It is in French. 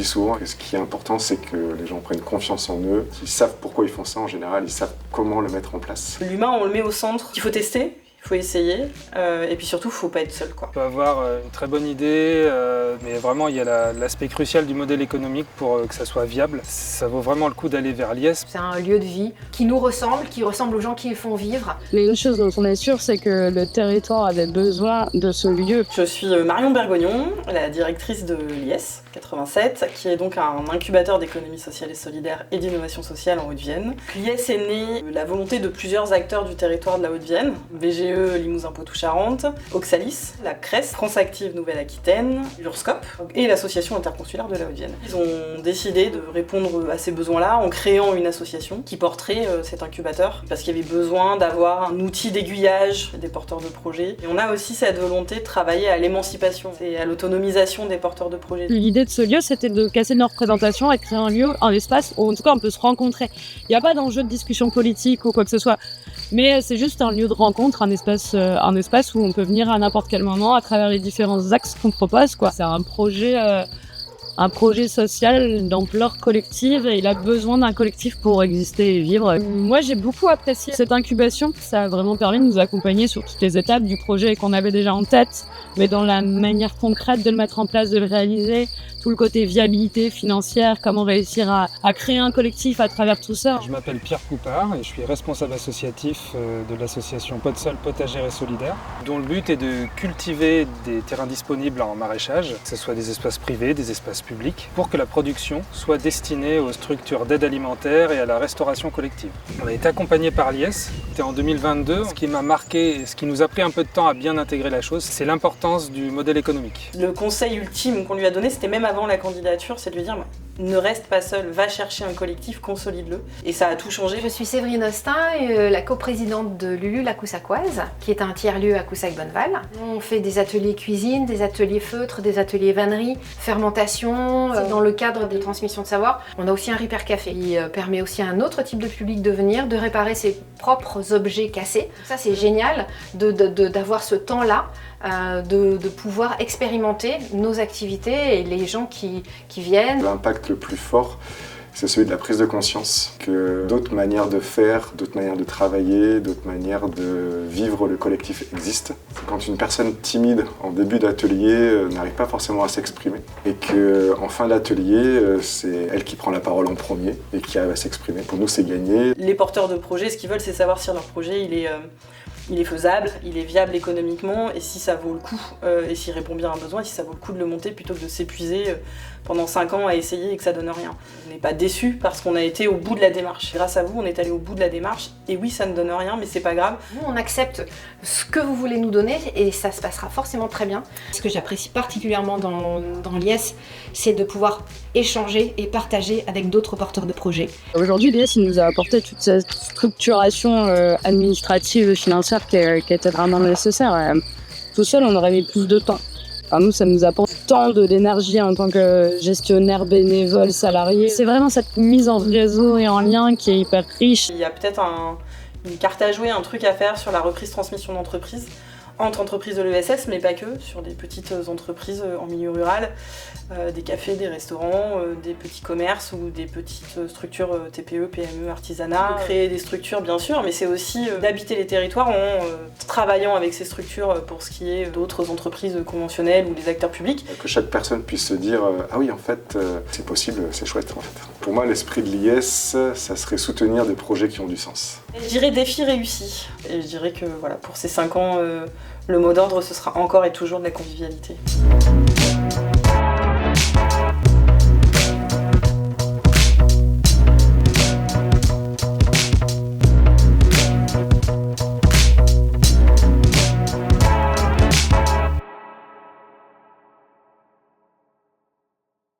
souvent que ce qui est important, c'est que les gens prennent confiance en eux, qu'ils savent pourquoi ils font ça en général, ils savent comment le mettre en place. L'humain, on le met au centre. Il faut tester. Il faut essayer, et puis surtout, il ne faut pas être seul, quoi. On peut avoir une très bonne idée, mais vraiment, il y a l'aspect crucial du modèle économique pour que ça soit viable. Ça vaut vraiment le coup d'aller vers Liès. C'est un lieu de vie qui nous ressemble, qui ressemble aux gens qui le font vivre. Une chose dont on est sûr, c'est que le territoire avait besoin de ce lieu. Je suis Marion Bergognon, la directrice de Liès 87, qui est donc un incubateur d'économie sociale et solidaire et d'innovation sociale en Haute-Vienne. Liès est né de la volonté de plusieurs acteurs du territoire de la Haute-Vienne, VGE Limousin Poitou-Charentes, Oxalis, la CRES, France Active Nouvelle-Aquitaine, l'URSCOP et l'association interconsulaire de la Haute-Vienne. Ils ont décidé de répondre à ces besoins-là en créant une association qui porterait cet incubateur parce qu'il y avait besoin d'avoir un outil d'aiguillage des porteurs de projets. Et on a aussi cette volonté de travailler à l'émancipation et à l'autonomisation des porteurs de projets. L'idée de ce lieu, c'était de casser nos représentations et créer un lieu, un espace où en tout cas on peut se rencontrer. Il n'y a pas d'enjeu de discussion politique ou quoi que ce soit, mais c'est juste un lieu de rencontre, un espace où on peut venir à n'importe quel moment à travers les différents axes qu'on propose, quoi. C'est un projet social d'ampleur collective et il a besoin d'un collectif pour exister et vivre. Moi, j'ai beaucoup apprécié cette incubation. Ça a vraiment permis de nous accompagner sur toutes les étapes du projet qu'on avait déjà en tête, mais dans la manière concrète de le mettre en place, de le réaliser, tout le côté viabilité financière, comment réussir à créer un collectif à travers tout ça. Je m'appelle Pierre Coupard et je suis responsable associatif de l'association Pot de Sol Potagère et Solidaire, dont le but est de cultiver des terrains disponibles en maraîchage, que ce soit des espaces privés, des espaces publics, pour que la production soit destinée aux structures d'aide alimentaire et à la restauration collective. On a été accompagné par Liès, c'était en 2022. Ce qui m'a marqué et ce qui nous a pris un peu de temps à bien intégrer la chose, c'est l'importance du modèle économique. Le conseil ultime qu'on lui a donné, c'était même avant la candidature, c'est de lui dire ne reste pas seul, va chercher un collectif, consolide-le. Et ça a tout changé. Je suis Séverine Austin, la coprésidente de Lulu la Coussacoise, qui est un tiers-lieu à Coussac-Bonneval. On fait des ateliers cuisine, des ateliers feutre, des ateliers vannerie, fermentation. Dans le cadre de transmission de savoir, on a aussi un repair café qui permet aussi à un autre type de public de venir, de réparer ses propres objets cassés. Ça, c'est génial d'avoir ce temps-là, de pouvoir expérimenter nos activités et les gens qui viennent. L'impact le plus fort, c'est celui de la prise de conscience que d'autres manières de faire, d'autres manières de travailler, d'autres manières de vivre le collectif existent. Quand une personne timide en début d'atelier n'arrive pas forcément à s'exprimer et qu'en fin d'atelier, c'est elle qui prend la parole en premier et qui arrive à s'exprimer. Pour nous, c'est gagné. Les porteurs de projets, ce qu'ils veulent, c'est savoir si leur projet il est faisable, il est viable économiquement et si ça vaut le coup, et s'il répond bien à un besoin, et si ça vaut le coup de le monter plutôt que de s'épuiser pendant 5 ans à essayer et que ça donne rien. On n'est pas déçus parce qu'on a été au bout de la démarche. Grâce à vous, on est allé au bout de la démarche et oui, ça ne donne rien, mais c'est pas grave. Nous, on accepte ce que vous voulez nous donner et ça se passera forcément très bien. Ce que j'apprécie particulièrement dans Liès, c'est de pouvoir échanger et partager avec d'autres porteurs de projets. Aujourd'hui, Liès, il nous a apporté toute cette structuration administrative et financière qui était vraiment nécessaire. Tout seul, on aurait mis plus de temps. Enfin, nous, ça nous apporte tant d'énergie en tant que gestionnaire, bénévole, salarié. C'est vraiment cette mise en réseau et en lien qui est hyper riche. Il y a peut-être une carte à jouer, un truc à faire sur la reprise-transmission d'entreprise, entre entreprises de l'ESS, mais pas que, sur des petites entreprises en milieu rural, des cafés, des restaurants, des petits commerces ou des petites structures TPE, PME, artisanat. Créer des structures, bien sûr, mais c'est aussi d'habiter les territoires en travaillant avec ces structures pour ce qui est d'autres entreprises conventionnelles ou des acteurs publics. Que chaque personne puisse se dire « Ah oui, en fait, c'est possible, c'est chouette. » en fait. Pour moi, l'esprit de l'IS, ça serait soutenir des projets qui ont du sens. Et je dirais défi réussi. Et je dirais que voilà, pour ces 5 ans, le mot d'ordre, ce sera encore et toujours de la convivialité.